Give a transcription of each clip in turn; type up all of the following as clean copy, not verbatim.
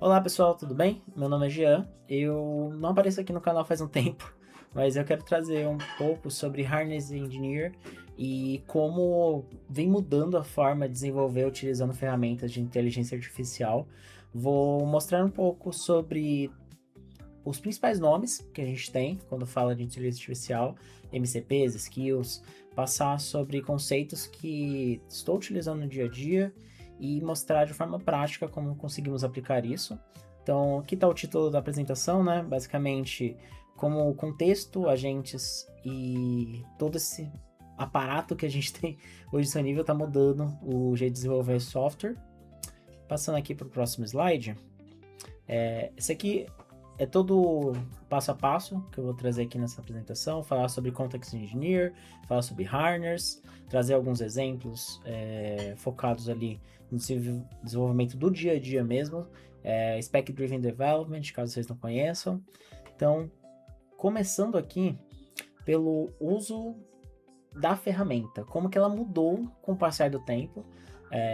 Olá pessoal, tudo bem? Meu nome é Jean. Eu não apareço aqui no canal faz um tempo, mas eu quero trazer um pouco sobre Harness Engineer e como vem mudando a forma de desenvolver utilizando ferramentas de inteligência artificial. Vou mostrar um pouco sobre os principais nomes que a gente tem quando fala de inteligência artificial, MCPs, skills, passar sobre conceitos que estou utilizando no dia a dia e mostrar de forma prática como conseguimos aplicar isso. Então, aqui está o título da apresentação, né? Basicamente, como o contexto, agentes e todo esse aparato que a gente tem hoje disponível está mudando o jeito de desenvolver software. Passando aqui para o próximo slide. Esse aqui é todo passo a passo que eu vou trazer aqui nessa apresentação, falar sobre Context Engineer, falar sobre Harness, trazer alguns exemplos focados ali no desenvolvimento do dia a dia mesmo, Spec Driven Development, caso vocês não conheçam. Então, começando aqui pelo uso da ferramenta, como que ela mudou com o passar do tempo.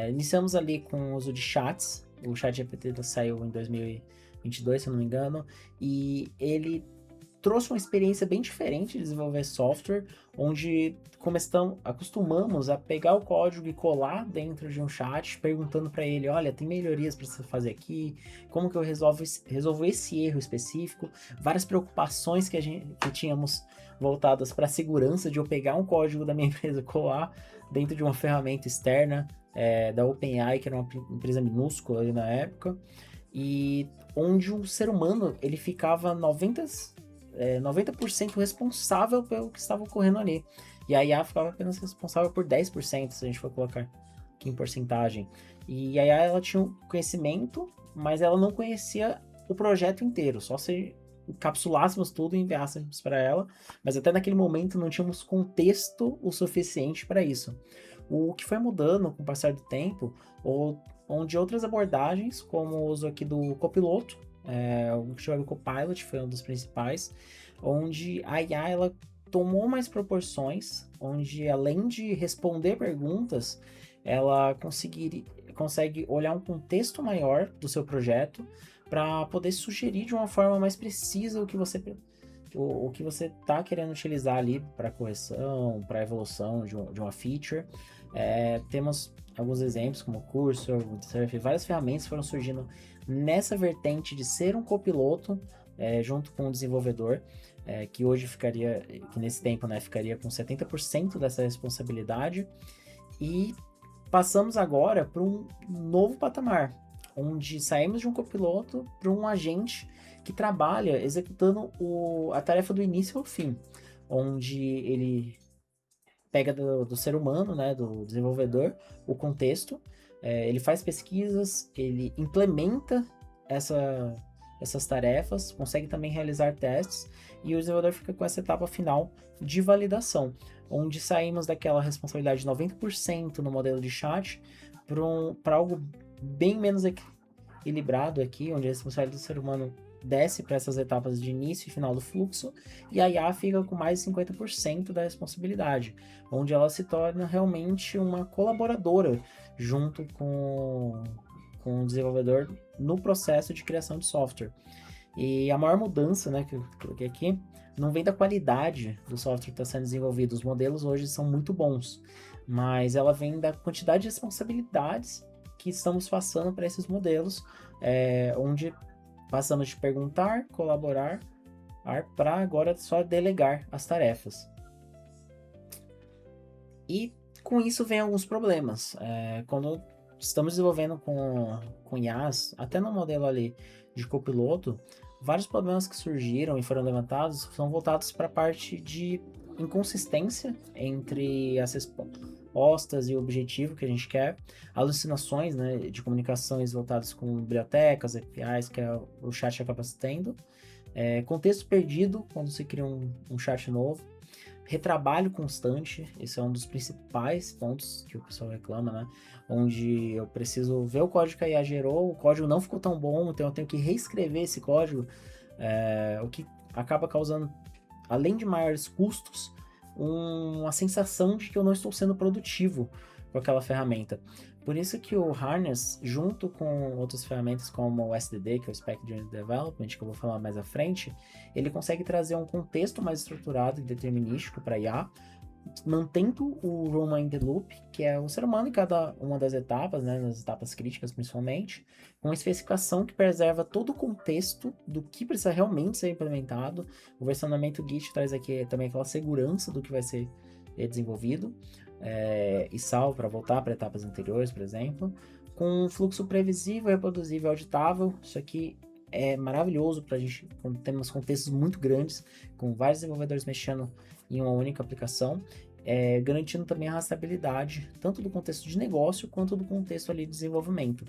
Iniciamos ali com o uso de chats, o ChatGPT saiu em 2022, se eu não me engano, e ele trouxe uma experiência bem diferente de desenvolver software, onde acostumamos a pegar o código e colar dentro de um chat, perguntando para ele, olha, tem melhorias para você fazer aqui, como que eu resolvo esse erro específico, várias preocupações que tínhamos voltadas para a segurança de eu pegar um código da minha empresa, colar dentro de uma ferramenta externa, da OpenAI, que era uma empresa minúscula ali na época, e onde o ser humano ele ficava 90% responsável pelo que estava ocorrendo ali. E a IA ficava apenas responsável por 10%, se a gente for colocar aqui em porcentagem. E a IA ela tinha um conhecimento, mas ela não conhecia o projeto inteiro, só se encapsulássemos tudo e enviássemos para ela, mas até naquele momento não tínhamos contexto o suficiente para isso. O que foi mudando com o passar do tempo, onde outras abordagens, como o uso aqui do copiloto, o que chama Copilot foi um dos principais, onde a IA ela tomou mais proporções, onde além de responder perguntas, ela consegue olhar um contexto maior do seu projeto para poder sugerir de uma forma mais precisa o que você está querendo utilizar ali para correção, para evolução de uma feature. Temos alguns exemplos como Cursor, Windsurf, várias ferramentas foram surgindo nessa vertente de ser um copiloto junto com o desenvolvedor, que hoje que nesse tempo, né, ficaria com 70% dessa responsabilidade. E passamos agora para um novo patamar, onde saímos de um copiloto para um agente que trabalha executando a tarefa do início ao fim, onde ele pega do ser humano, né, do desenvolvedor, o contexto, ele faz pesquisas, ele implementa essas tarefas, consegue também realizar testes, e o desenvolvedor fica com essa etapa final de validação, onde saímos daquela responsabilidade de 90% no modelo de chat para algo bem menos equilibrado aqui, onde a responsabilidade do ser humano desce para essas etapas de início e final do fluxo, e a IA fica com mais de 50% da responsabilidade, onde ela se torna realmente uma colaboradora junto com o desenvolvedor no processo de criação de software. E a maior mudança, né, que eu coloquei aqui, não vem da qualidade do software que está sendo desenvolvido. Os modelos hoje são muito bons, mas ela vem da quantidade de responsabilidades que estamos passando para esses modelos, onde passamos de perguntar, colaborar, para agora só delegar as tarefas. E com isso vem alguns problemas. Quando estamos desenvolvendo com IAs, até no modelo ali de copiloto, vários problemas que surgiram e foram levantados são voltados para a parte de inconsistência entre as respostas e o objetivo que a gente quer, alucinações, né, de comunicações voltadas com bibliotecas, APIs que o chat acaba tendo, contexto perdido quando se cria um chat novo, retrabalho constante, esse é um dos principais pontos que o pessoal reclama, né? Onde eu preciso ver o código que a IA gerou, o código não ficou tão bom, então eu tenho que reescrever esse código, o que acaba causando, além de maiores custos, uma sensação de que eu não estou sendo produtivo, com aquela ferramenta. Por isso que o Harness, junto com outras ferramentas como o SDD, que é o Spec Driven Development, que eu vou falar mais à frente, ele consegue trazer um contexto mais estruturado e determinístico para IA, mantendo o Human in the Loop, que é o ser humano em cada uma das etapas, né, nas etapas críticas principalmente, com uma especificação que preserva todo o contexto do que precisa realmente ser implementado. O versionamento Git traz aqui também aquela segurança do que vai ser desenvolvido, e salvo para voltar para etapas anteriores, por exemplo, com um fluxo previsível, reproduzível, auditável. Isso aqui é maravilhoso para a gente, quando temos contextos muito grandes, com vários desenvolvedores mexendo em uma única aplicação, garantindo também a rastreabilidade, tanto do contexto de negócio, quanto do contexto ali de desenvolvimento.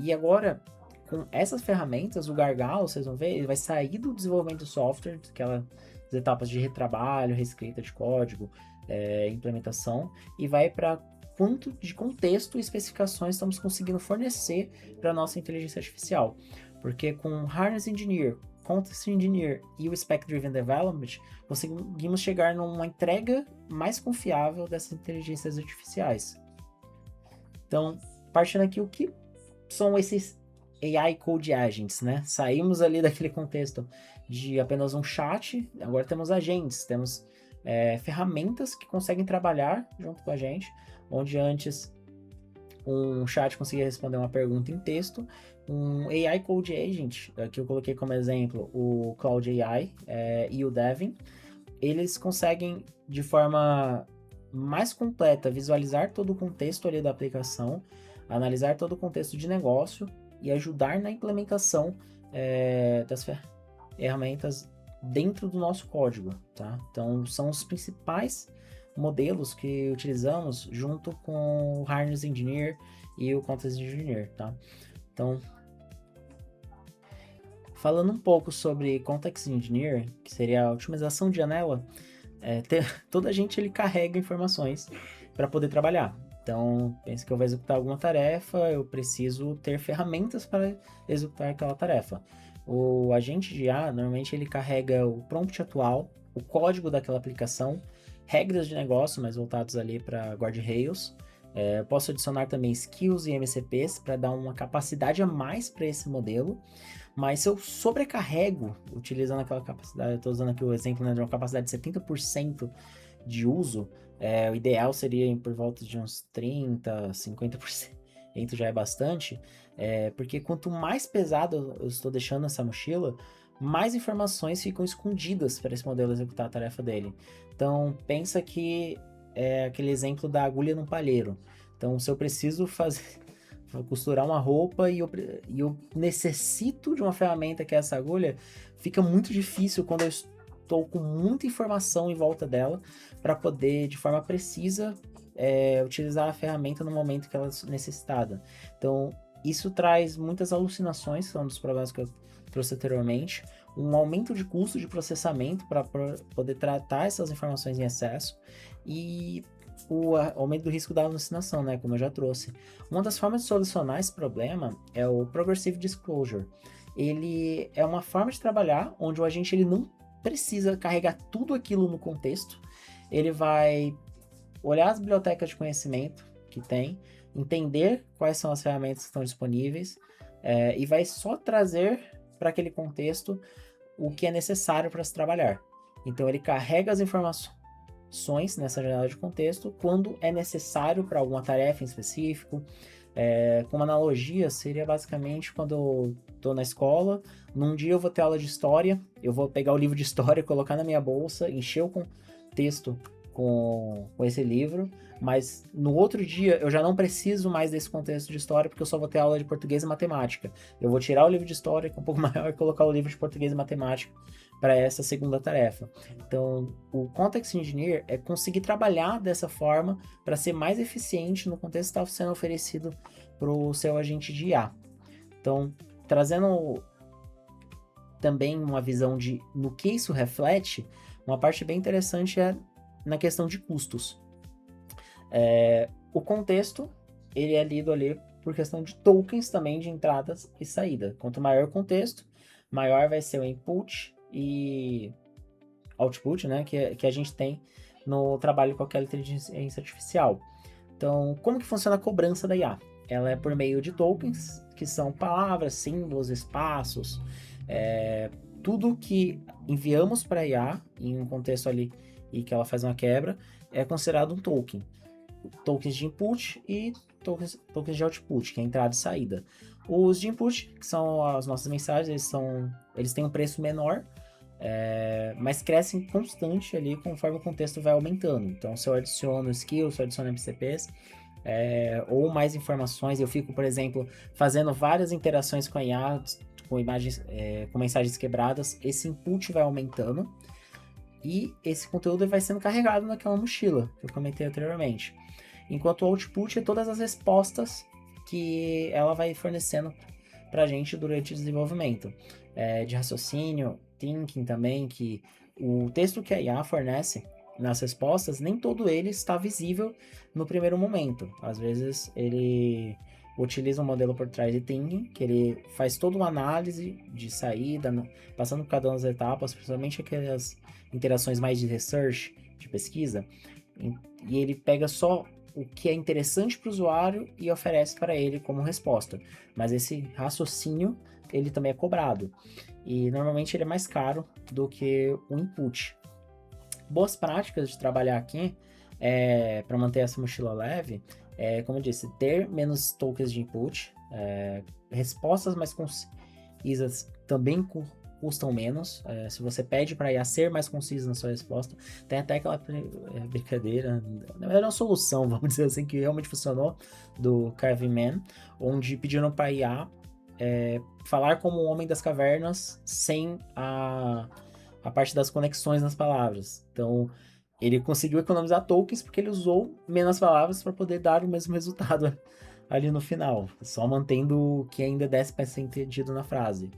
E agora, com essas ferramentas, o gargalo, vocês vão ver, ele vai sair do desenvolvimento do software, aquelas etapas de retrabalho, reescrita de código, implementação, e vai para quanto de contexto e especificações estamos conseguindo fornecer para a nossa inteligência artificial. Porque com Harness Engineer, Context Engineer e o Spec Driven Development, conseguimos chegar numa entrega mais confiável dessas inteligências artificiais. Então, partindo aqui, o que são esses AI Code Agents, né? Saímos ali daquele contexto de apenas um chat, agora temos agentes, temos ferramentas que conseguem trabalhar junto com a gente, onde antes um chat conseguia responder uma pergunta em texto, um AI Code Agent, que eu coloquei como exemplo, o Cloud AI e o Devin, eles conseguem, de forma mais completa, visualizar todo o contexto ali da aplicação, analisar todo o contexto de negócio e ajudar na implementação das ferramentas dentro do nosso código, tá? Então, são os principais modelos que utilizamos junto com o Harness Engineer e o Context Engineer, tá? Então, falando um pouco sobre Context Engineer, que seria a otimização de janela, toda a gente ele carrega informações para poder trabalhar. Então, pense que eu vou executar alguma tarefa, eu preciso ter ferramentas para executar aquela tarefa. O agente de IA, normalmente ele carrega o prompt atual, o código daquela aplicação, regras de negócio, mais voltados ali para guardrails. Eu posso adicionar também skills e MCPs para dar uma capacidade a mais para esse modelo. Mas se eu sobrecarrego, utilizando aquela capacidade, eu estou usando aqui o exemplo, né, de uma capacidade de 70% de uso, o ideal seria por volta de uns 30%, 50%, já é bastante, porque quanto mais pesado eu estou deixando essa mochila, mais informações ficam escondidas para esse modelo executar a tarefa dele. Então, pensa que é aquele exemplo da agulha no palheiro. Então, se eu preciso costurar uma roupa e eu necessito de uma ferramenta que é essa agulha, fica muito difícil quando eu estou com muita informação em volta dela para poder, de forma precisa, utilizar a ferramenta no momento que ela é necessitada. Então, isso traz muitas alucinações, são um dos problemas que eu trouxe anteriormente, um aumento de custo de processamento para poder tratar essas informações em excesso e o aumento do risco da alucinação, né, como eu já trouxe. Uma das formas de solucionar esse problema é o Progressive Disclosure. Ele é uma forma de trabalhar onde o agente ele não precisa carregar tudo aquilo no contexto, ele vai olhar as bibliotecas de conhecimento que tem, entender quais são as ferramentas que estão disponíveis e vai só trazer para aquele contexto o que é necessário para se trabalhar. Então ele carrega as informações nessa janela de contexto quando é necessário para alguma tarefa em específico. Com uma analogia, seria basicamente quando eu estou na escola, num dia eu vou ter aula de história, eu vou pegar o livro de história, colocar na minha bolsa, encher o contexto com esse livro, mas no outro dia eu já não preciso mais desse contexto de história porque eu só vou ter aula de português e matemática. Eu vou tirar o livro de história, que é um pouco maior, e colocar o livro de português e matemática para essa segunda tarefa. Então, o Context Engineer é conseguir trabalhar dessa forma para ser mais eficiente no contexto que está sendo oferecido para o seu agente de IA. Então, trazendo também uma visão de no que isso reflete, uma parte bem interessante é na questão de custos. O contexto, ele é lido ali por questão de tokens também de entradas e saída. Quanto maior o contexto, maior vai ser o input e output, né, que a gente tem no trabalho com aquela inteligência artificial. Então, como que funciona a cobrança da IA? Ela é por meio de tokens, que são palavras, símbolos, espaços, tudo que enviamos para a IA em um contexto ali e que ela faz uma quebra, é considerado um token. Tokens de input e tokens de output, que é entrada e saída. Os de input, que são as nossas mensagens, eles têm um preço menor, mas crescem constante ali conforme o contexto vai aumentando. Então, se eu adiciono skills, se eu adiciono MCPs, ou mais informações, eu fico, por exemplo, fazendo várias interações com a IA, com imagens, com mensagens quebradas, esse input vai aumentando e esse conteúdo vai sendo carregado naquela mochila que eu comentei anteriormente. Enquanto o output é todas as respostas que ela vai fornecendo para a gente durante o desenvolvimento. De raciocínio, thinking também, que o texto que a IA fornece nas respostas, nem todo ele está visível no primeiro momento. Às vezes ele utiliza um modelo por trás de thinking, que ele faz toda uma análise de saída, passando por cada uma das etapas, principalmente aquelas interações mais de research, de pesquisa, e ele pega só o que é interessante para o usuário e oferece para ele como resposta. Mas esse raciocínio, ele também é cobrado. E normalmente ele é mais caro do que o input. Boas práticas de trabalhar aqui, para manter essa mochila leve, como eu disse, ter menos tokens de input, respostas mais concisas também custam menos. Se você pede para IA ser mais concisa na sua resposta, tem até aquela brincadeira, na verdade é uma solução, vamos dizer assim, que realmente funcionou, do Caveman, onde pediram para IA falar como o Homem das Cavernas sem a parte das conexões nas palavras. Então, ele conseguiu economizar tokens porque ele usou menos palavras para poder dar o mesmo resultado ali no final, só mantendo o que ainda desse para ser entendido na frase.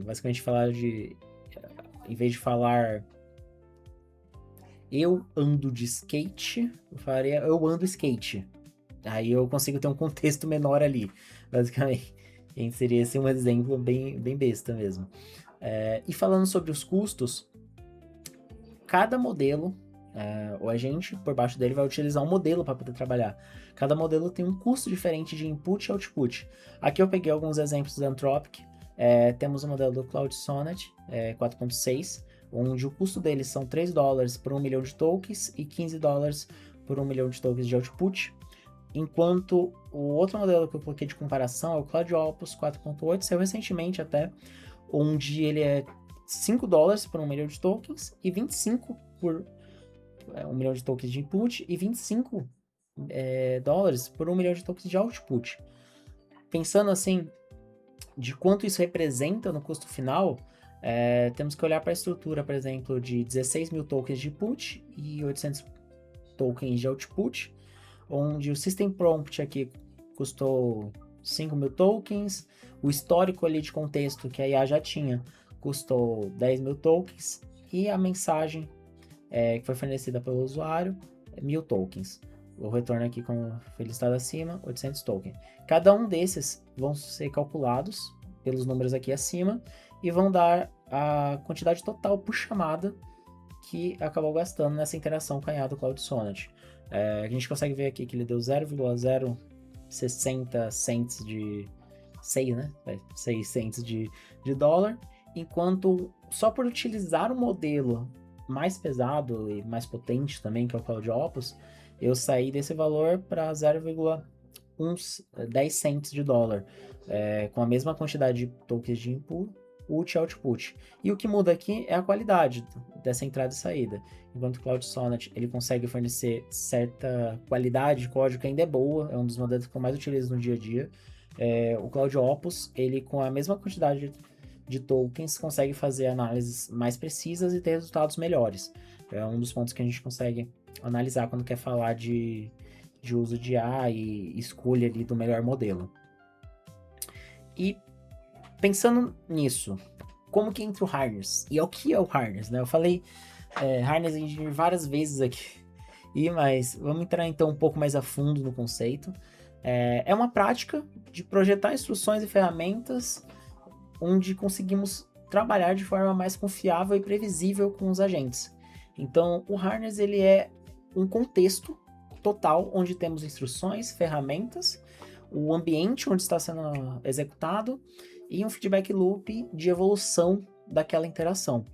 Basicamente falar em vez de falar eu ando de skate, eu falaria eu ando skate. Aí eu consigo ter um contexto menor ali, basicamente. E seria esse um exemplo bem, bem besta mesmo. E falando sobre os custos, cada modelo, o agente por baixo dele vai utilizar um modelo para poder trabalhar. Cada modelo tem um custo diferente de input e output. Aqui eu peguei alguns exemplos da Anthropic. Temos o modelo do Claude Sonnet 4.6, onde o custo deles são $3 por 1 milhão de tokens e $15 por 1 milhão de tokens de output. Enquanto o outro modelo que eu coloquei de comparação é o Claude Opus 4.8, saiu recentemente até, onde ele é $5 por 1 milhão de tokens e 25 por 1 milhão de tokens de input e 25 dólares por 1 milhão de tokens de output. Pensando assim, de quanto isso representa no custo final, temos que olhar para a estrutura, por exemplo, de 16 mil tokens de input e 800 tokens de output, onde o System Prompt aqui custou 5 mil tokens, o histórico ali de contexto que a IA já tinha custou 10 mil tokens, e a mensagem que foi fornecida pelo usuário, 1.000 tokens. O retorno aqui, como foi listado acima, 800 tokens. Cada um desses vão ser calculados pelos números aqui acima e vão dar a quantidade total por chamada que acabou gastando nessa interação com a IA do Claude Sonnet. A gente consegue ver aqui que ele deu 0,060 cents de 6, né? 6 cents de dólar, enquanto só por utilizar o modelo mais pesado e mais potente também, que é o Claude Opus, eu saí desse valor para 0,10 cents de dólar, com a mesma quantidade de tokens de input e output. E o que muda aqui é a qualidade dessa entrada e saída. Enquanto o Claude Sonnet ele consegue fornecer certa qualidade de código que ainda é boa, é um dos modelos que eu mais utilizo no dia a dia. O Claude Opus, ele com a mesma quantidade de tokens consegue fazer análises mais precisas e ter resultados melhores. É um dos pontos que a gente consegue analisar quando quer falar de uso de IA e escolha ali do melhor modelo. E pensando nisso, como que entra o harness? E o que é o harness, né? Eu falei harness engineer várias vezes aqui, mas vamos entrar então um pouco mais a fundo no conceito. É uma prática de projetar instruções e ferramentas onde conseguimos trabalhar de forma mais confiável e previsível com os agentes. Então, o harness ele é um contexto total, onde temos instruções, ferramentas, o ambiente onde está sendo executado e um feedback loop de evolução daquela interação.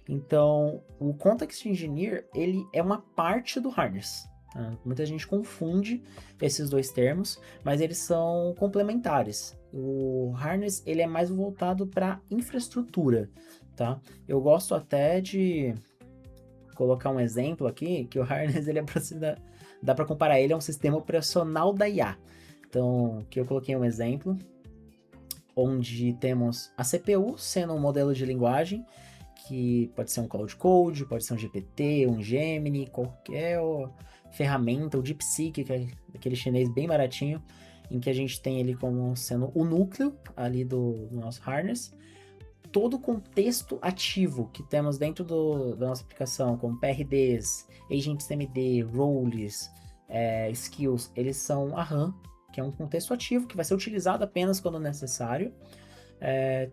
Então, o Context Engineer, ele é uma parte do harness. Tá? Muita gente confunde esses dois termos, mas eles são complementares. O harness, ele é mais voltado para infraestrutura, tá? Eu gosto até de colocar um exemplo aqui, que o harness, ele é dá para comparar ele a um sistema operacional da IA. Então, aqui eu coloquei um exemplo, onde temos a CPU sendo um modelo de linguagem, que pode ser um Cloud Code, pode ser um GPT, um Gemini, qualquer ferramenta, o DeepSeek, que é aquele chinês bem baratinho, em que a gente tem ele como sendo o núcleo ali do nosso harness. Todo o contexto ativo que temos dentro da nossa aplicação, como PRDs, Agents MD, Roles, Skills, eles são a RAM, que é um contexto ativo que vai ser utilizado apenas quando necessário.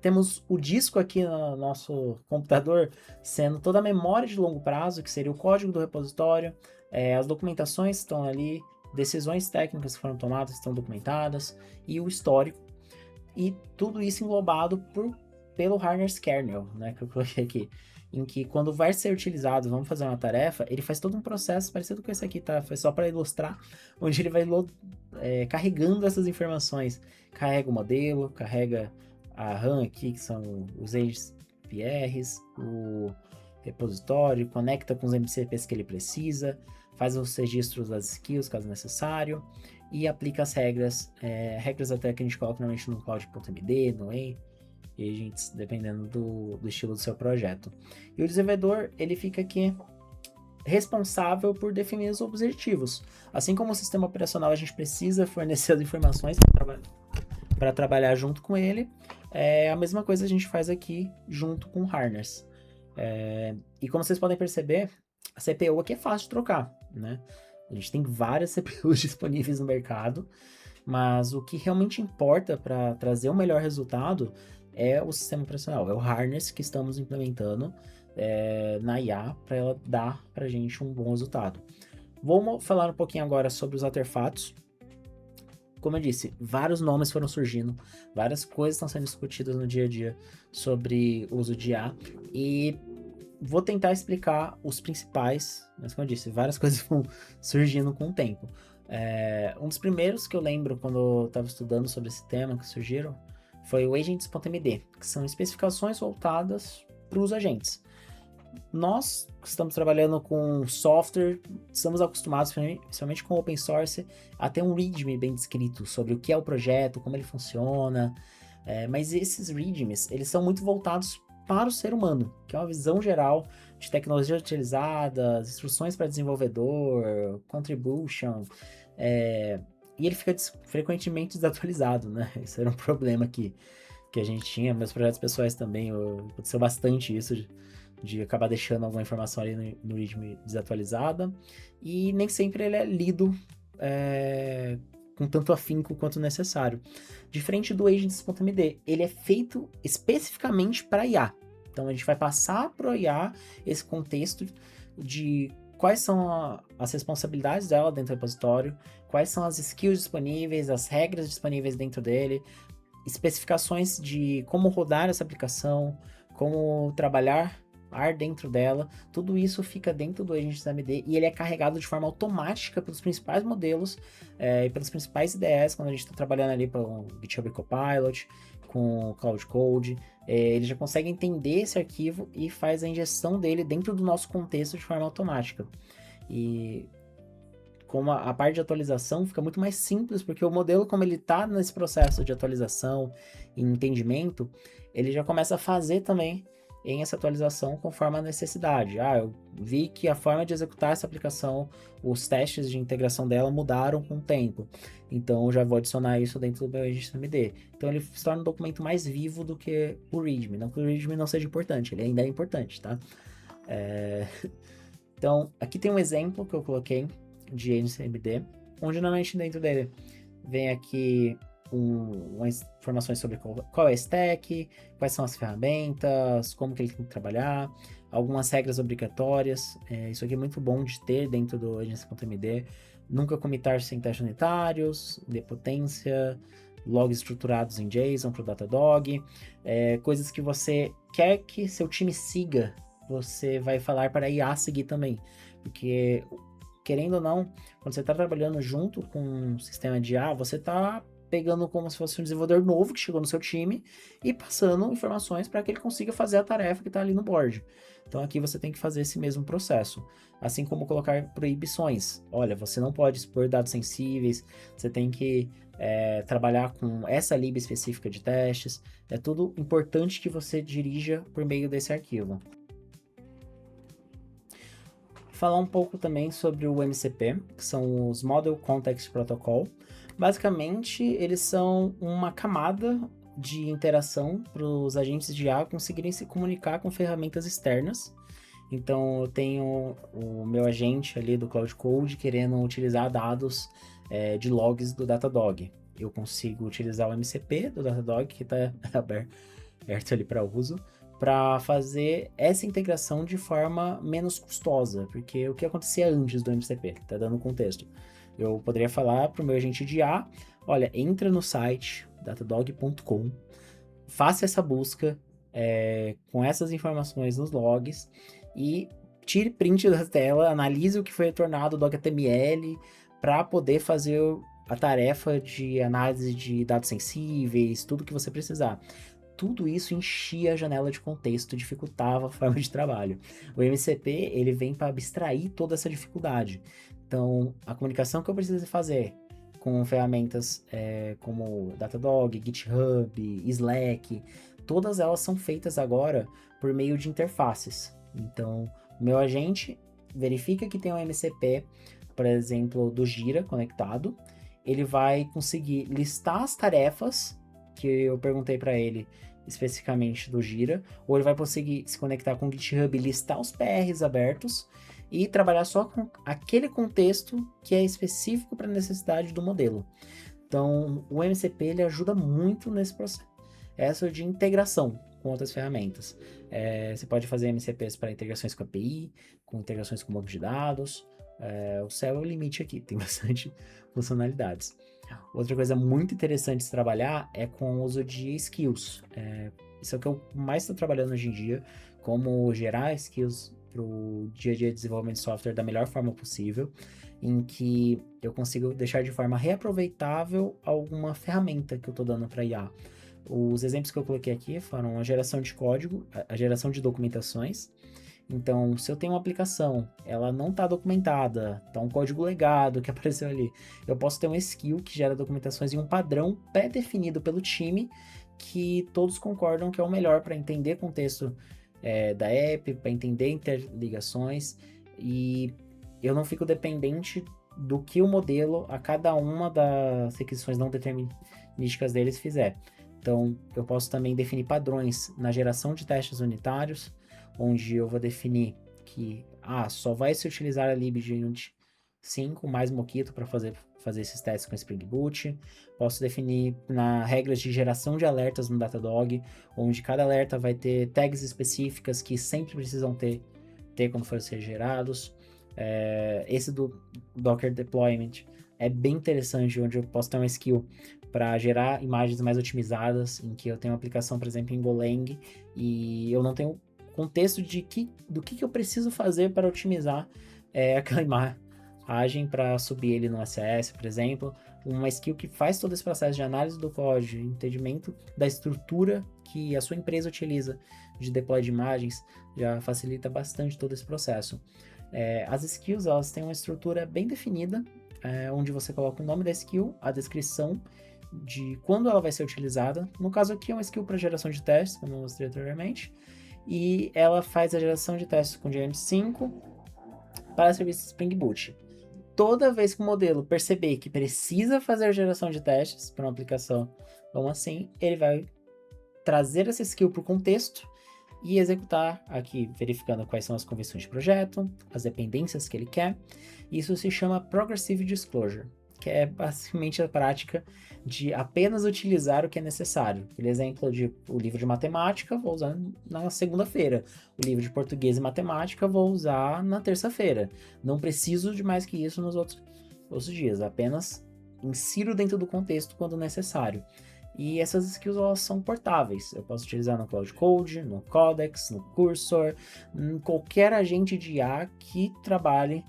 Temos o disco aqui no nosso computador sendo toda a memória de longo prazo, que seria o código do repositório, as documentações estão ali, decisões técnicas que foram tomadas estão documentadas, e o histórico, e tudo isso englobado pelo harness kernel, né, que eu coloquei aqui, em que quando vai ser utilizado, vamos fazer uma tarefa, ele faz todo um processo parecido com esse aqui, tá? Foi só para ilustrar, onde ele vai carregando essas informações, carrega o modelo, carrega a RAM aqui, que são os agents PRs, o repositório, conecta com os MCPs que ele precisa, faz os registros das skills, caso necessário, e aplica as regras até que a gente coloca normalmente no Cloud.md, no Agents, dependendo do estilo do seu projeto. E o desenvolvedor, ele fica aqui responsável por definir os objetivos. Assim como o sistema operacional, a gente precisa fornecer as informações para trabalhar junto com ele, a mesma coisa a gente faz aqui junto com o harness. E como vocês podem perceber, a CPU aqui é fácil de trocar, né? A gente tem várias CPUs disponíveis no mercado, mas o que realmente importa para trazer o melhor resultado é o sistema operacional, é o harness que estamos implementando na IA para ela dar para a gente um bom resultado. Vamos falar um pouquinho agora sobre os artefatos. Como eu disse, vários nomes foram surgindo, várias coisas estão sendo discutidas no dia a dia sobre o uso de IA, e vou tentar explicar os principais, mas como eu disse, várias coisas vão surgindo com o tempo. Um dos primeiros que eu lembro quando eu estava estudando sobre esse tema que surgiram foi o Agents.md, que são especificações voltadas para os agentes. Nós que estamos trabalhando com software, estamos acostumados, principalmente com open source, a ter um README bem descrito sobre o que é o projeto, como ele funciona, mas esses READMEs, eles são muito voltados para o ser humano, que é uma visão geral de tecnologia utilizada, instruções para desenvolvedor, contribution, e ele fica frequentemente desatualizado, né? Isso era um problema que a gente tinha. Meus projetos pessoais também, aconteceu bastante isso, de acabar deixando alguma informação ali no README desatualizada, e nem sempre ele é lido com tanto afinco quanto necessário. Diferente do Agents.md, ele é feito especificamente para IA. Então a gente vai passar para o IA esse contexto de quais são as responsabilidades dela dentro do repositório, quais são as skills disponíveis, as regras disponíveis dentro dele, especificações de como rodar essa aplicação, como trabalhar dentro dela, tudo isso fica dentro do Agents.md e ele é carregado de forma automática pelos principais modelos e pelas principais IDEs, quando a gente está trabalhando ali para o GitHub Copilot, com o Cloud Code, ele já consegue entender esse arquivo e faz a injeção dele dentro do nosso contexto de forma automática. E como a parte de atualização fica muito mais simples, porque o modelo, como ele está nesse processo de atualização e entendimento, ele já começa a fazer também em essa atualização conforme a necessidade. Eu vi que a forma de executar essa aplicação, os testes de integração dela mudaram com o tempo, então eu já vou adicionar isso dentro do meu Agents.md. Então ele se torna um documento mais vivo do que o README. Não que o README não seja importante, ele ainda é importante, tá? Então, aqui tem um exemplo que eu coloquei de Agents.md, onde normalmente dentro dele vem aqui umas informações sobre qual é a stack, quais são as ferramentas, como que ele tem que trabalhar, algumas regras obrigatórias. Isso aqui é muito bom de ter dentro do Agents.md, nunca comitar sem testes unitários, idempotência, logs estruturados em JSON para o Datadog, coisas que você quer que seu time siga, você vai falar para a IA seguir também, porque querendo ou não, quando você está trabalhando junto com um sistema de IA, você está pegando como se fosse um desenvolvedor novo que chegou no seu time e passando informações para que ele consiga fazer a tarefa que está ali no board. Então aqui você tem que fazer esse mesmo processo, assim como colocar proibições. Olha, você não pode expor dados sensíveis, você tem que trabalhar com essa lib específica de testes. É tudo importante que você dirija por meio desse arquivo. Falar um pouco também sobre o MCP, que são os Model Context Protocol. Basicamente, eles são uma camada de interação para os agentes de IA conseguirem se comunicar com ferramentas externas. Então, eu tenho o meu agente ali do Cloud Code querendo utilizar dados de logs do Datadog. Eu consigo utilizar o MCP do Datadog, que está aberto ali para uso, para fazer essa integração de forma menos custosa, porque o que acontecia antes do MCP, tá dando contexto. Eu poderia falar para o meu agente de IA, olha, entra no site datadog.com, faça essa busca com essas informações nos logs e tire print da tela, analise o que foi retornado do HTML para poder fazer a tarefa de análise de dados sensíveis, tudo que você precisar. Tudo isso enchia a janela de contexto, dificultava a forma de trabalho. O MCP, ele vem para abstrair toda essa dificuldade. Então, a comunicação que eu preciso fazer com ferramentas como Datadog, GitHub, Slack, todas elas são feitas agora por meio de interfaces. Então, o meu agente verifica que tem um MCP, por exemplo, do Jira conectado, ele vai conseguir listar as tarefas que eu perguntei para ele especificamente do Jira, ou ele vai conseguir se conectar com o GitHub, listar os PRs abertos e trabalhar só com aquele contexto que é específico para a necessidade do modelo. Então, o MCP ele ajuda muito nesse processo de integração com outras ferramentas. Você pode fazer MCPs para integrações com API, com integrações com banco de dados. O céu é o limite aqui, tem bastante funcionalidades. Outra coisa muito interessante de se trabalhar é com o uso de skills. Isso é o que eu mais estou trabalhando hoje em dia, como gerar skills para o dia a dia de desenvolvimento de software da melhor forma possível, em que eu consigo deixar de forma reaproveitável alguma ferramenta que eu estou dando para IA. Os exemplos que eu coloquei aqui foram a geração de código, a geração de documentações. Então, se eu tenho uma aplicação, ela não está documentada, está um código legado que apareceu ali, eu posso ter um skill que gera documentações em um padrão pré-definido pelo time, que todos concordam que é o melhor para entender o contexto da app, para entender interligações, e eu não fico dependente do que o modelo, a cada uma das requisições não determinísticas deles fizer. Então, eu posso também definir padrões na geração de testes unitários, onde eu vou definir que só vai se utilizar a lib de Unity 5 mais Mockito para fazer esses testes com Spring Boot. Posso definir regras de geração de alertas no Datadog, onde cada alerta vai ter tags específicas que sempre precisam ter quando forem ser gerados. Esse do Docker Deployment é bem interessante, onde eu posso ter uma skill para gerar imagens mais otimizadas, em que eu tenho uma aplicação, por exemplo, em Golang, e eu não tenho contexto do que eu preciso fazer para otimizar aquela imagem para subir ele no SS, por exemplo. Uma skill que faz todo esse processo de análise do código, entendimento da estrutura que a sua empresa utiliza de deploy de imagens, já facilita bastante todo esse processo. As skills, elas têm uma estrutura bem definida, onde você coloca o nome da skill, a descrição de quando ela vai ser utilizada. No caso aqui é uma skill para geração de testes, como eu mostrei anteriormente, e ela faz a geração de testes com Unity 5 para serviços Spring Boot. Toda vez que o modelo perceber que precisa fazer a geração de testes para uma aplicação como assim, ele vai trazer essa skill para o contexto e executar aqui, verificando quais são as convenções de projeto, as dependências que ele quer. Isso se chama Progressive Disclosure, que é basicamente a prática de apenas utilizar o que é necessário. Aquele exemplo de o livro de matemática, vou usar na segunda-feira. O livro de português e matemática, vou usar na terça-feira. Não preciso de mais que isso nos outros os dias, apenas insiro dentro do contexto quando necessário. E essas skills elas são portáveis. Eu posso utilizar no Cloud Code, no Codex, no Cursor, em qualquer agente de IA que trabalhe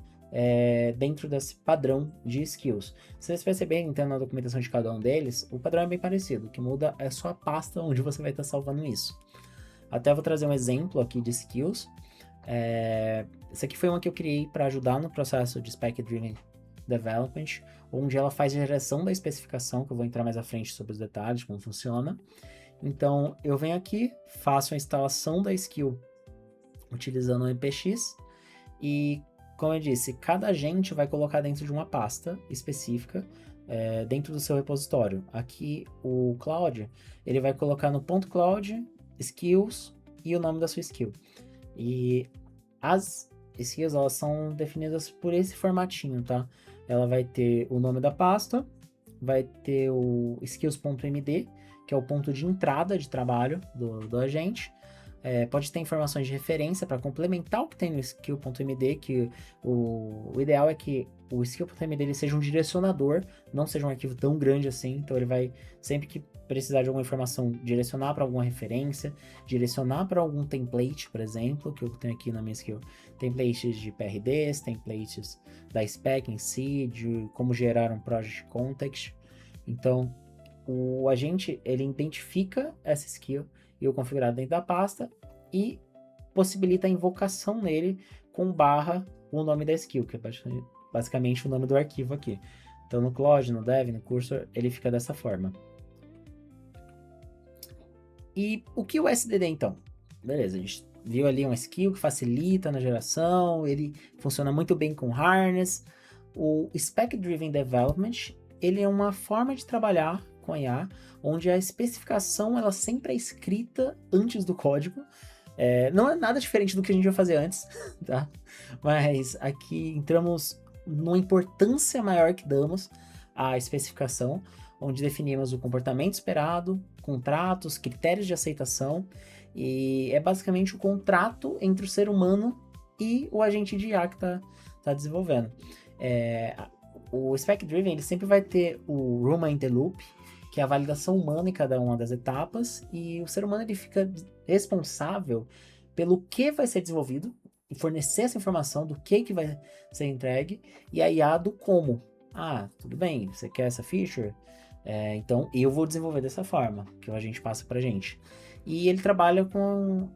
dentro desse padrão de skills. Se vocês perceberem, então, na documentação de cada um deles, o padrão é bem parecido. O que muda é só a pasta onde você vai estar salvando isso. Até vou trazer um exemplo aqui de skills. Esse aqui foi uma que eu criei para ajudar no processo de Spec Driven Development, onde ela faz a geração da especificação, que eu vou entrar mais à frente sobre os detalhes, como funciona. Então, eu venho aqui, faço a instalação da skill utilizando o NPX e, como eu disse, cada agente vai colocar dentro de uma pasta específica dentro do seu repositório. Aqui, o Cloud, ele vai colocar no ponto .cloud, skills e o nome da sua skill. E as skills, elas são definidas por esse formatinho, tá? Ela vai ter o nome da pasta, vai ter o skills.md, que é o ponto de entrada de trabalho do agente. Pode ter informações de referência para complementar o que tem no skill.md, que o ideal é que o skill.md ele seja um direcionador, não seja um arquivo tão grande assim, então ele vai, sempre que precisar de alguma informação, direcionar para alguma referência, direcionar para algum template, por exemplo, que eu tenho aqui na minha skill, templates de PRDs, templates da spec em si, de como gerar um project context. Então, o agente, ele identifica essa skill e o configurado dentro da pasta e possibilita a invocação nele com barra o nome da skill, que é basicamente o nome do arquivo aqui. Então no Cloud, no Dev, no Cursor, ele fica dessa forma. E o que o SDD então? Beleza, a gente viu ali uma skill que facilita na geração, ele funciona muito bem com harness. O Spec Driven Development, ele é uma forma de trabalhar com IA, onde a especificação ela sempre é escrita antes do código. Não é nada diferente do que a gente vai fazer antes, tá? Mas aqui entramos numa importância maior que damos à especificação, onde definimos o comportamento esperado, contratos, critérios de aceitação, e é basicamente o contrato entre o ser humano e o agente de IA que está desenvolvendo. O Spec Driven ele sempre vai ter o Human in the Loop, que é a validação humana em cada uma das etapas, e o ser humano ele fica responsável pelo que vai ser desenvolvido, e fornecer essa informação do que vai ser entregue, e a IA do como. Tudo bem, você quer essa feature? Então eu vou desenvolver dessa forma, que a gente passa pra gente. E ele trabalha com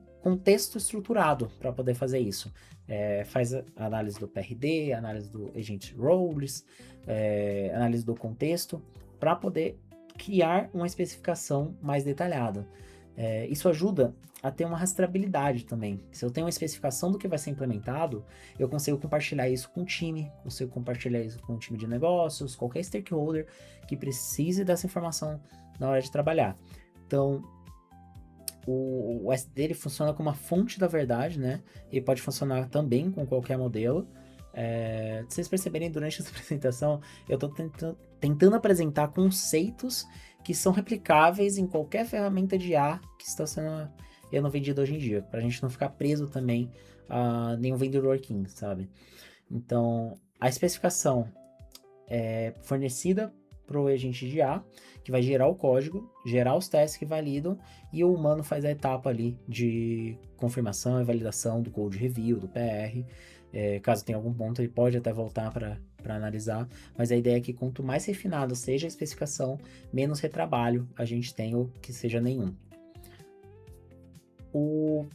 texto estruturado para poder fazer isso. Faz a análise do PRD, análise do agent roles, análise do contexto, para poder criar uma especificação mais detalhada. Isso ajuda a ter uma rastreabilidade também. Se eu tenho uma especificação do que vai ser implementado, eu consigo compartilhar isso com o time, consigo compartilhar isso com o time de negócios, qualquer stakeholder que precise dessa informação na hora de trabalhar. Então, o SDD ele funciona como uma fonte da verdade, né? Ele pode funcionar também com qualquer modelo. Se vocês perceberem, durante essa apresentação, eu estou tentando apresentar conceitos que são replicáveis em qualquer ferramenta de IA que está sendo vendida hoje em dia, para a gente não ficar preso também a nenhum vendor working, sabe? Então, a especificação é fornecida para o agente de IA, que vai gerar o código, gerar os testes que validam, e o humano faz a etapa ali de confirmação e validação do code review, do PR. Caso tenha algum ponto, ele pode até voltar para analisar, mas a ideia é que quanto mais refinado seja a especificação, menos retrabalho a gente tem, ou que seja nenhum. O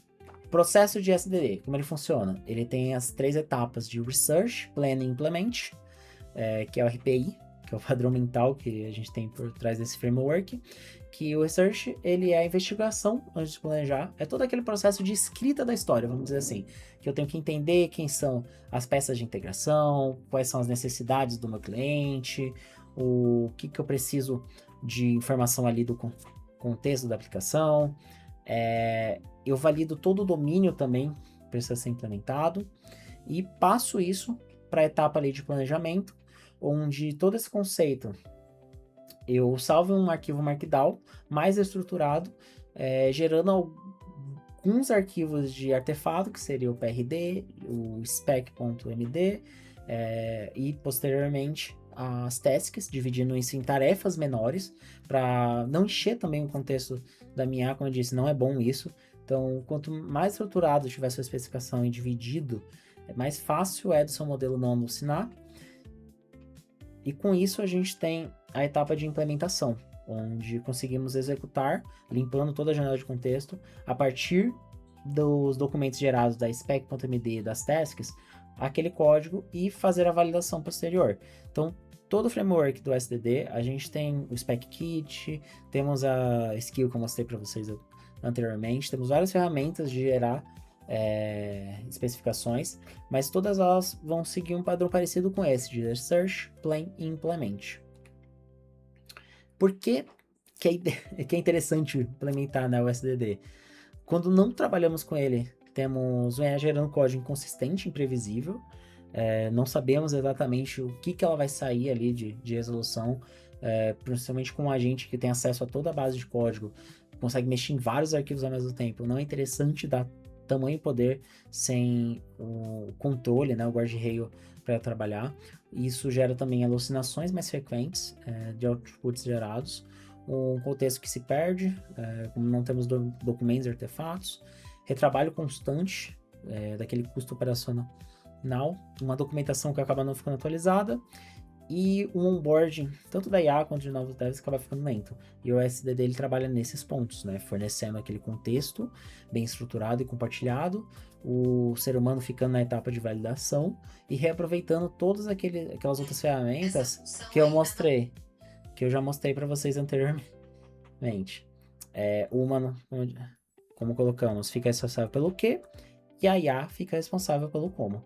processo de SDD, como ele funciona? Ele tem as 3 etapas de Research, Plan e Implement, que é o RPI, que é o padrão mental que a gente tem por trás desse framework, que o Research, ele é a investigação antes de planejar, é todo aquele processo de escrita da história, vamos dizer assim, que eu tenho que entender quem são as peças de integração, quais são as necessidades do meu cliente, o que eu preciso de informação ali do contexto da aplicação, eu valido todo o domínio também, precisa ser implementado, e passo isso para a etapa ali de planejamento, onde todo esse conceito eu salvo um arquivo Markdown mais estruturado, gerando alguns arquivos de artefato, que seria o PRD, o spec.md, e posteriormente as tasks, dividindo isso em tarefas menores, para não encher também o contexto da minha, como eu disse, não é bom isso. Então, quanto mais estruturado tiver sua especificação e dividido, mais fácil é do seu modelo não alucinar. E com isso a gente tem a etapa de implementação, onde conseguimos executar, limpando toda a janela de contexto, a partir dos documentos gerados da spec.md e das tasks, aquele código e fazer a validação posterior. Então, todo o framework do SDD, a gente tem o Spec Kit, temos a skill que eu mostrei para vocês anteriormente, temos várias ferramentas de gerar especificações, mas todas elas vão seguir um padrão parecido com esse, de Search, Plan e Implement. Por que é interessante implementar o SDD? Quando não trabalhamos com ele, temos gerando código inconsistente, imprevisível, não sabemos exatamente o que ela vai sair ali de resolução, principalmente com um agente que tem acesso a toda a base de código, consegue mexer em vários arquivos ao mesmo tempo. Não é interessante dar tamanho e poder sem o controle, o guardrail para trabalhar. Isso gera também alucinações mais frequentes de outputs gerados, um contexto que se perde, como não temos documentos e artefatos, retrabalho constante daquele custo operacional, uma documentação que acaba não ficando atualizada, e o onboarding, tanto da IA quanto de novos devs, acaba ficando lento. E o SDD ele trabalha nesses pontos, fornecendo aquele contexto bem estruturado e compartilhado, o ser humano ficando na etapa de validação e reaproveitando todas aquelas outras ferramentas que eu mostrei, que eu já mostrei para vocês anteriormente. O humano, como colocamos, fica responsável pelo que, e a IA fica responsável pelo como.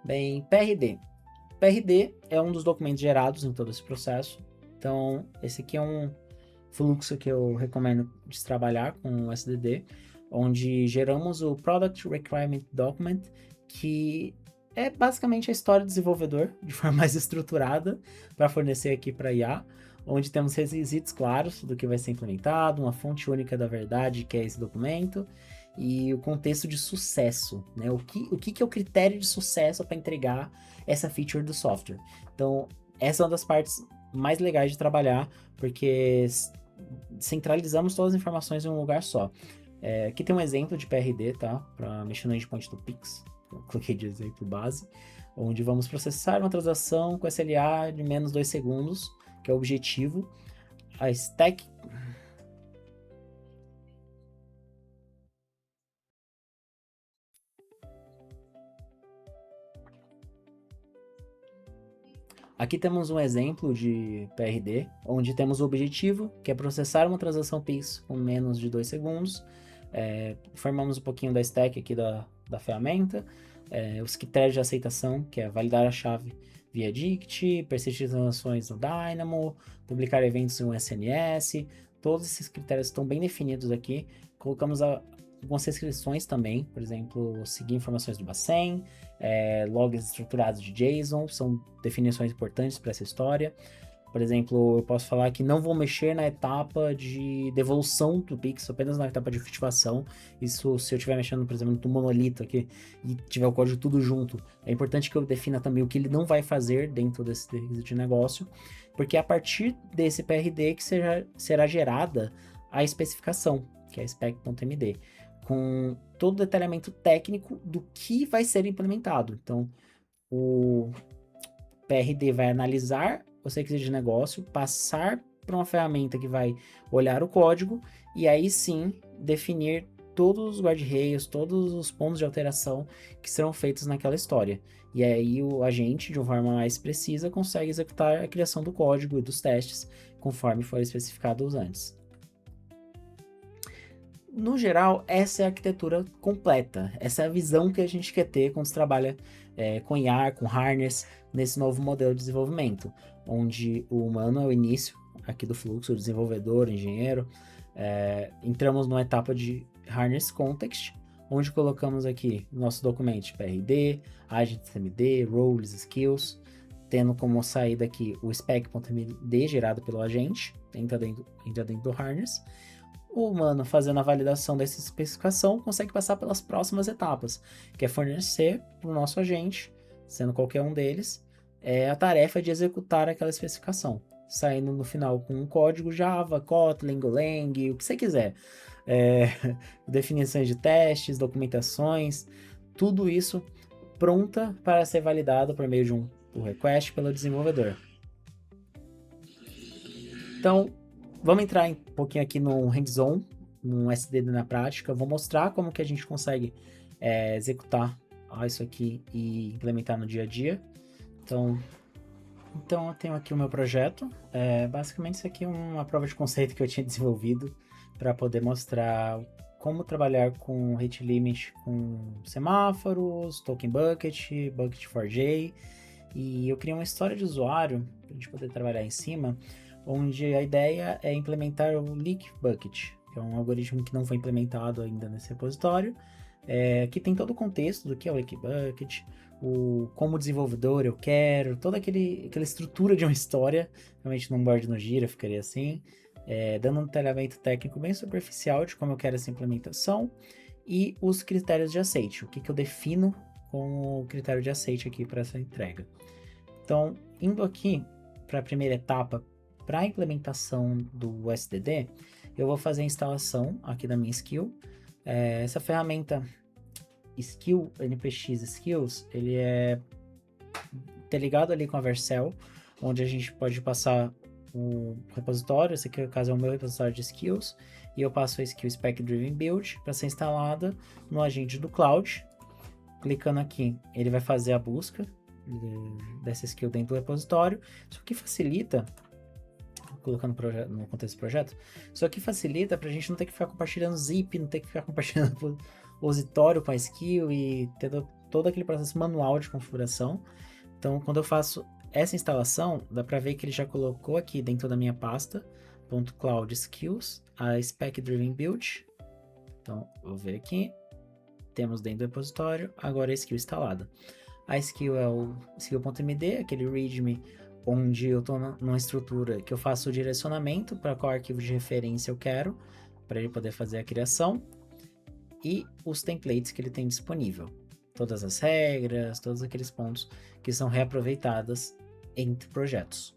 Bem, PRD. PRD é um dos documentos gerados em todo esse processo. Então, esse aqui é um fluxo que eu recomendo de trabalhar com o SDD, onde geramos o Product Requirement Document, que é basicamente a história do desenvolvedor, de forma mais estruturada, para fornecer aqui para IA, onde temos requisitos claros do que vai ser implementado, uma fonte única da verdade, que é esse documento, e o contexto de sucesso, o que é o critério de sucesso para entregar essa feature do software. Então, essa é uma das partes mais legais de trabalhar, porque centralizamos todas as informações em um lugar só. Aqui tem um exemplo de PRD, tá? Para mexer no endpoint do Pix, eu coloquei de exemplo base, onde vamos processar uma transação com SLA de menos 2 segundos, que é o objetivo. A stack... Aqui temos um exemplo de PRD, onde temos o objetivo, que é processar uma transação Pix com menos de 2 segundos. Formamos um pouquinho da stack aqui da ferramenta. Os critérios de aceitação, que é validar a chave via Dict, persistir transações no Dynamo, publicar eventos em um SNS. Todos esses critérios estão bem definidos aqui. Colocamos algumas restrições também, por exemplo, seguir informações do Bacen, logs estruturados de JSON, são definições importantes para essa história. Por exemplo, eu posso falar que não vou mexer na etapa de devolução do Pix, apenas na etapa de efetivação. Isso se eu estiver mexendo, por exemplo, no monolito aqui e tiver o código tudo junto. É importante que eu defina também o que ele não vai fazer dentro desse requisito de negócio, porque é a partir desse PRD que será gerada a especificação, que é a spec.md, com todo o detalhamento técnico do que vai ser implementado. Então, o PRD vai analisar os requisitos de negócio, passar para uma ferramenta que vai olhar o código e aí sim definir todos os guardrails, todos os pontos de alteração que serão feitos naquela história. E aí o agente, de uma forma mais precisa, consegue executar a criação do código e dos testes conforme foi especificado antes. No geral, essa é a arquitetura completa. Essa é a visão que a gente quer ter quando se trabalha com IA, com harness, nesse novo modelo de desenvolvimento, onde o humano é o início aqui do fluxo, o desenvolvedor, o engenheiro. Entramos numa etapa de harness context, onde colocamos aqui nosso documento PRD, agent.md, roles, skills, tendo como saída aqui o spec.md gerado pelo agente, entra dentro do harness. O humano, fazendo a validação dessa especificação, consegue passar pelas próximas etapas, que é fornecer para o nosso agente sendo qualquer um deles, é a tarefa de executar aquela especificação, saindo no final com um código Java, Kotlin, Golang, o que você quiser. É, definições de testes, documentações, tudo isso pronta para ser validado por meio de um pull request pelo desenvolvedor. Então, vamos entrar um pouquinho aqui no hands-on, no SDD na prática. Eu vou mostrar como que a gente consegue executar isso aqui e implementar no dia a dia. Então eu tenho aqui o meu projeto. Basicamente, isso aqui é uma prova de conceito que eu tinha desenvolvido para poder mostrar como trabalhar com rate limit com semáforos, token bucket, bucket4j. E eu criei uma história de usuário para a gente poder trabalhar em cima, onde a ideia é implementar o Leak Bucket, que é um algoritmo que não foi implementado ainda nesse repositório, que tem todo o contexto do que é o Leak Bucket, como desenvolvedor eu quero, toda aquela estrutura de uma história, realmente num board no Gira ficaria assim, dando um detalhamento técnico bem superficial de como eu quero essa implementação, e os critérios de aceite, o que eu defino como critério de aceite aqui para essa entrega. Então, indo aqui para a primeira etapa, para a implementação do SDD, eu vou fazer a instalação aqui da minha skill. Essa ferramenta Skill, NPX Skills, ele é ligado ali com a Vercel, onde a gente pode passar o repositório, esse aqui no caso é o meu repositório de skills, e eu passo a skill Spec Driven Build para ser instalada no agente do Cloud. Clicando aqui, ele vai fazer a busca dessa skill dentro do repositório. Isso aqui facilita, colocando no contexto do projeto, isso aqui facilita para a gente não ter que ficar compartilhando zip, não ter que ficar compartilhando repositório com a skill e ter todo aquele processo manual de configuração. Então, quando eu faço essa instalação, dá para ver que ele já colocou aqui dentro da minha pasta .cloud skills a spec driven build. Então, vou ver aqui. Temos dentro do repositório, agora a skill instalada. A skill é o skill.md, aquele readme onde eu estou numa estrutura que eu faço o direcionamento para qual arquivo de referência eu quero, para ele poder fazer a criação, e os templates que ele tem disponível. Todas as regras, todos aqueles pontos que são reaproveitadas entre projetos.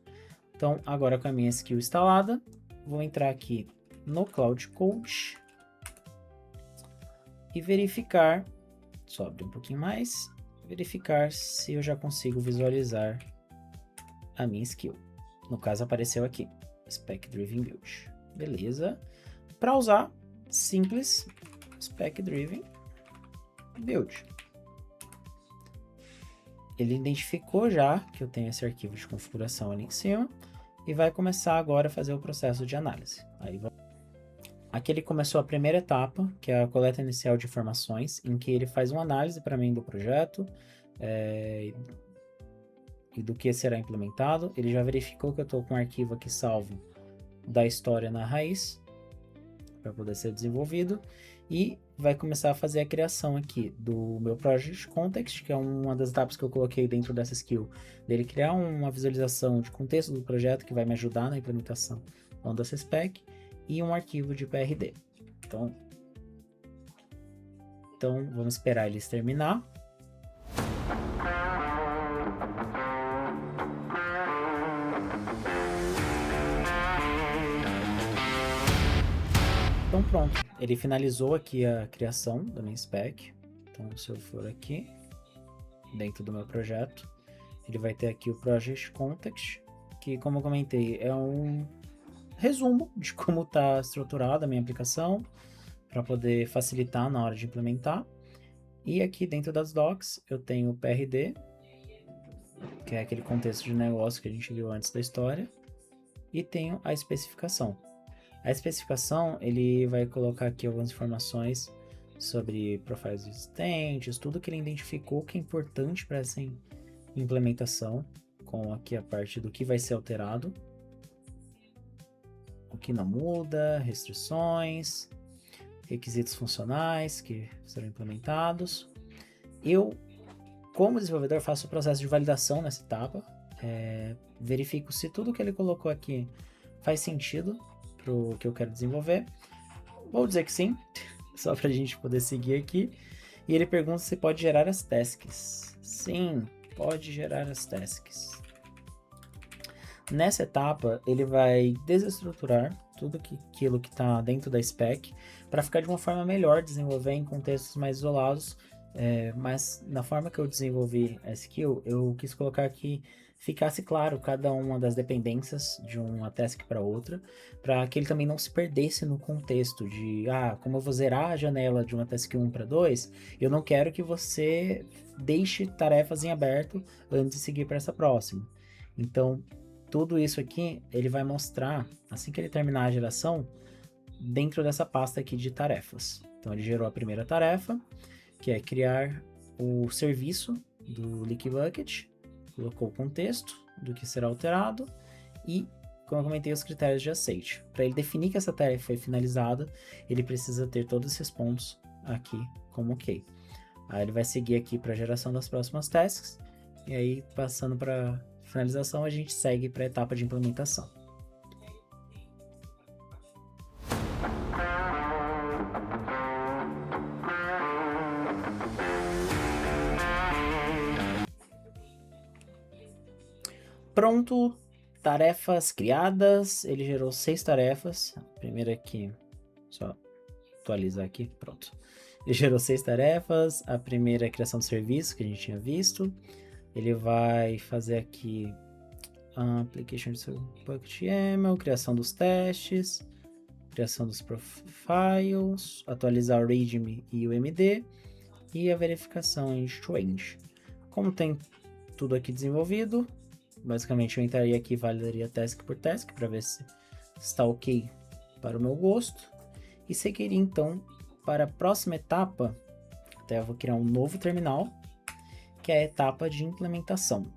Então, agora com a minha skill instalada, vou entrar aqui no Cloud Code e verificar, só abrir um pouquinho mais, verificar se eu já consigo visualizar a minha skill. No caso, apareceu aqui, Spec Driven Build. Beleza. Para usar, simples, Spec Driven Build. Ele identificou já que eu tenho esse arquivo de configuração ali em cima e vai começar agora a fazer o processo de análise. Aqui ele começou a primeira etapa, que é a coleta inicial de informações, em que ele faz uma análise para mim do projeto e do que será implementado. Ele já verificou que eu estou com um arquivo aqui salvo da história na raiz, para poder ser desenvolvido, e vai começar a fazer a criação aqui do meu Project Context, que é uma das etapas que eu coloquei dentro dessa skill, dele criar uma visualização de contexto do projeto que vai me ajudar na implementação dessa spec, e um arquivo de PRD. Então vamos esperar eles terminar. Então pronto, ele finalizou aqui a criação da minha spec. Então se eu for aqui, dentro do meu projeto, ele vai ter aqui o Project Context, que como eu comentei, é um resumo de como está estruturada a minha aplicação, para poder facilitar na hora de implementar. E aqui dentro das docs eu tenho o PRD, que é aquele contexto de negócio que a gente viu antes da história, e tenho a especificação. A especificação, ele vai colocar aqui algumas informações sobre profiles existentes, tudo que ele identificou que é importante para essa implementação, com aqui a parte do que vai ser alterado, o que não muda, restrições, requisitos funcionais que serão implementados. Eu, como desenvolvedor, faço o processo de validação nessa etapa, verifico se tudo que ele colocou aqui faz sentido para o que eu quero desenvolver. Vou dizer que sim, só para a gente poder seguir aqui. E ele pergunta se pode gerar as tasks. Sim, pode gerar as tasks. Nessa etapa, ele vai desestruturar tudo aquilo que está dentro da spec para ficar de uma forma melhor, desenvolver em contextos mais isolados. Mas na forma que eu desenvolvi a skill, eu quis colocar que ficasse claro cada uma das dependências de uma task para outra, para que ele também não se perdesse no contexto de, como eu vou zerar a janela de uma task 1 para 2, eu não quero que você deixe tarefas em aberto antes de seguir para essa próxima. Então, tudo isso aqui, ele vai mostrar, assim que ele terminar a geração, dentro dessa pasta aqui de tarefas. Então, ele gerou a primeira tarefa, que é criar o serviço do Leaky Bucket, colocou o contexto do que será alterado e, como eu comentei, os critérios de aceite. Para ele definir que essa tarefa foi finalizada, ele precisa ter todos esses pontos aqui como ok. Aí ele vai seguir aqui para a geração das próximas tasks, e aí, passando para finalização, a gente segue para a etapa de implementação. Pronto, tarefas criadas, ele gerou 6 tarefas. A primeira aqui, só atualizar aqui, pronto. Ele gerou 6 tarefas, a primeira é a criação do serviço, que a gente tinha visto. Ele vai fazer aqui application bucket YAML, criação dos testes, criação dos profiles, atualizar o README e o MD, e a verificação em Strange. Como tem tudo aqui desenvolvido, basicamente eu entraria aqui e validaria task por task para ver se está ok para o meu gosto. E seguiria então para a próxima etapa. Até eu vou criar um novo terminal, que é a etapa de implementação.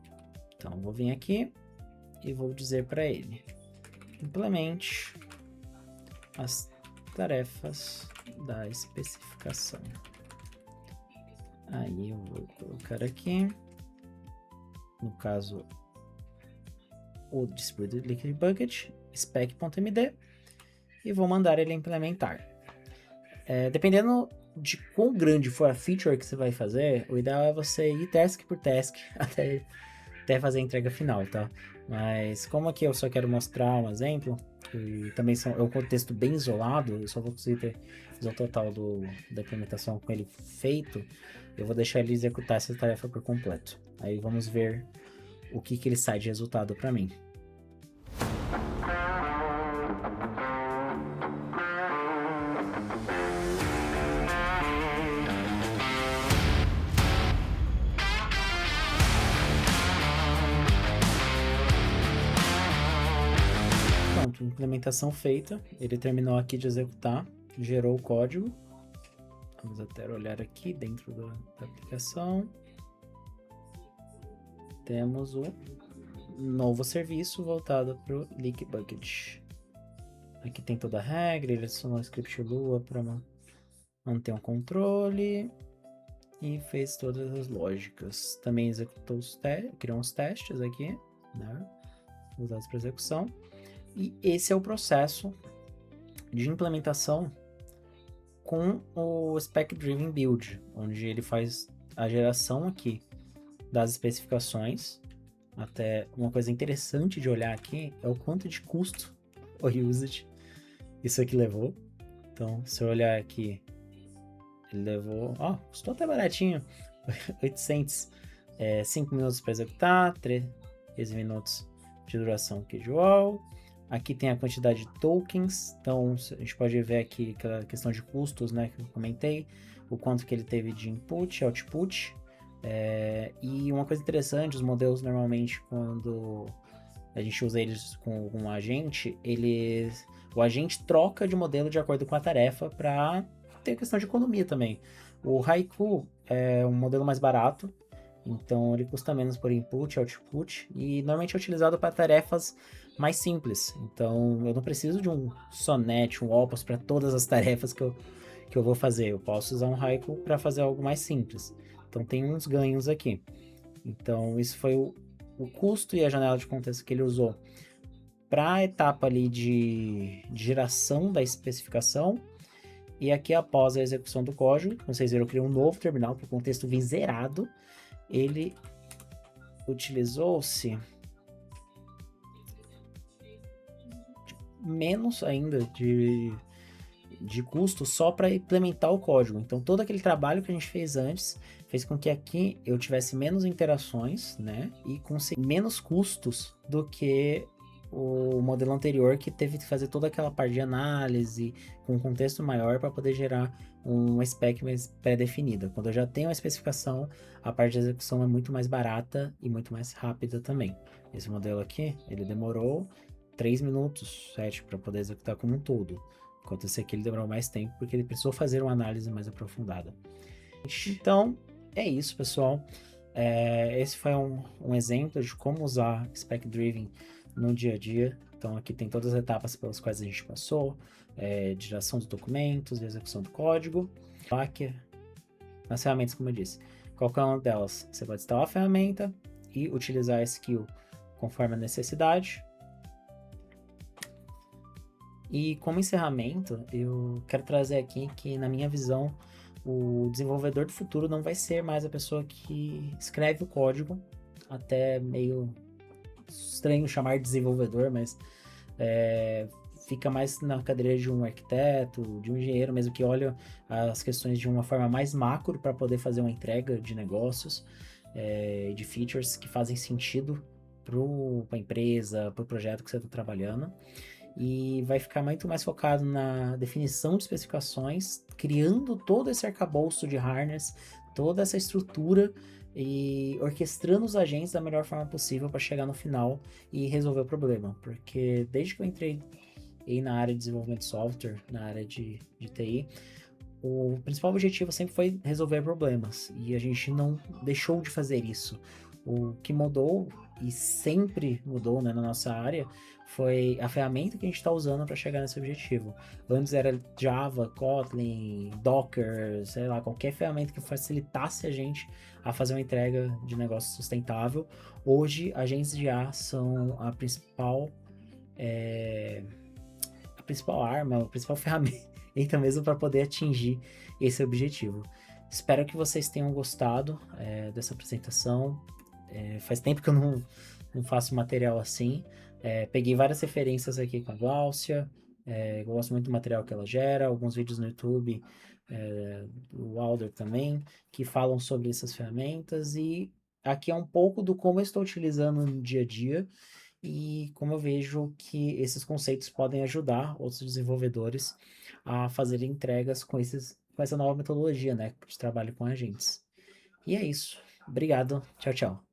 Então eu vou vir aqui e vou dizer para ele: implemente as tarefas da especificação. Aí eu vou colocar aqui, no caso, o Distributed Leaky Bucket, spec.md, e vou mandar ele implementar. Dependendo de quão grande for a feature que você vai fazer, o ideal é você ir task por task até fazer a entrega final, tá? Mas como aqui eu só quero mostrar um exemplo, e também é um contexto bem isolado, eu só vou conseguir fazer o total da implementação com ele feito, eu vou deixar ele executar essa tarefa por completo. Aí vamos ver o que ele sai de resultado para mim. Pronto, implementação feita. Ele terminou aqui de executar, gerou o código. Vamos até olhar aqui dentro da aplicação. Temos o novo serviço voltado para o Leaky Bucket. Aqui tem toda a regra, ele adicionou o script Lua para manter um controle e fez todas as lógicas. Também executou criou uns testes aqui, né, usados para execução. E esse é o processo de implementação com o Spec Driven Build, onde ele faz a geração aqui das especificações. Até uma coisa interessante de olhar aqui é o quanto de custo o usage isso aqui levou. Então, se eu olhar aqui, ele levou, custou até baratinho, 800, 5 minutos para executar, 13 minutos de duração casual. Aqui tem a quantidade de tokens, então a gente pode ver aqui aquela questão de custos, né, que eu comentei, o quanto que ele teve de input, output. E uma coisa interessante, os modelos normalmente quando a gente usa eles com um agente, o agente troca de modelo de acordo com a tarefa para ter questão de economia também. O Haiku é um modelo mais barato, então ele custa menos por input, output, e normalmente é utilizado para tarefas mais simples. Então eu não preciso de um Sonnet, um Opus para todas as tarefas que eu vou fazer. Eu posso usar um Haiku para fazer algo mais simples. Então tem uns ganhos aqui. Então isso foi o custo e a janela de contexto que ele usou para a etapa ali de geração da especificação. E aqui após a execução do código, vocês viram, eu criei um novo terminal para o contexto vir zerado. Ele utilizou-se menos ainda de custo só para implementar o código. Então, todo aquele trabalho que a gente fez antes fez com que aqui eu tivesse menos interações, né? E consegui menos custos do que o modelo anterior, que teve que fazer toda aquela parte de análise com um contexto maior para poder gerar uma spec mais pré-definida. Quando eu já tenho a especificação, a parte de execução é muito mais barata e muito mais rápida também. Esse modelo aqui, ele demorou 3 minutos, 7, para poder executar como um todo. Enquanto esse aqui ele demorou mais tempo, porque ele precisou fazer uma análise mais aprofundada. Então, é isso, pessoal. Esse foi um exemplo de como usar Spec Driven no dia a dia. Então, aqui tem todas as etapas pelas quais a gente passou, de geração dos documentos, de execução do código. Aqui, nas ferramentas, como eu disse. Qualquer uma delas, você pode instalar a ferramenta e utilizar a skill conforme a necessidade. E como encerramento, eu quero trazer aqui que, na minha visão, o desenvolvedor do futuro não vai ser mais a pessoa que escreve o código, até meio estranho chamar de desenvolvedor, mas fica mais na cadeira de um arquiteto, de um engenheiro mesmo, que olha as questões de uma forma mais macro para poder fazer uma entrega de negócios, de features que fazem sentido para a empresa, para o projeto que você está trabalhando. E vai ficar muito mais focado na definição de especificações, criando todo esse arcabouço de harness, toda essa estrutura e orquestrando os agentes da melhor forma possível para chegar no final e resolver o problema. Porque desde que eu entrei na área de desenvolvimento de software, na área de TI, o principal objetivo sempre foi resolver problemas, e a gente não deixou de fazer isso. O que mudou, e sempre mudou, né, na nossa área, foi a ferramenta que a gente está usando para chegar nesse objetivo. Antes era Java, Kotlin, Docker, sei lá, qualquer ferramenta que facilitasse a gente a fazer uma entrega de negócio sustentável. Hoje, agentes de IA são a principal arma, a principal ferramenta mesmo para poder atingir esse objetivo. Espero que vocês tenham gostado dessa apresentação. Faz tempo que eu não faço material assim. Peguei várias referências aqui com a Gláucia. Gosto muito do material que ela gera. Alguns vídeos no YouTube, do Alder também, que falam sobre essas ferramentas. E aqui é um pouco do como eu estou utilizando no dia a dia e como eu vejo que esses conceitos podem ajudar outros desenvolvedores a fazerem entregas com essa nova metodologia, né, de trabalho com agentes. E é isso. Obrigado. Tchau, tchau.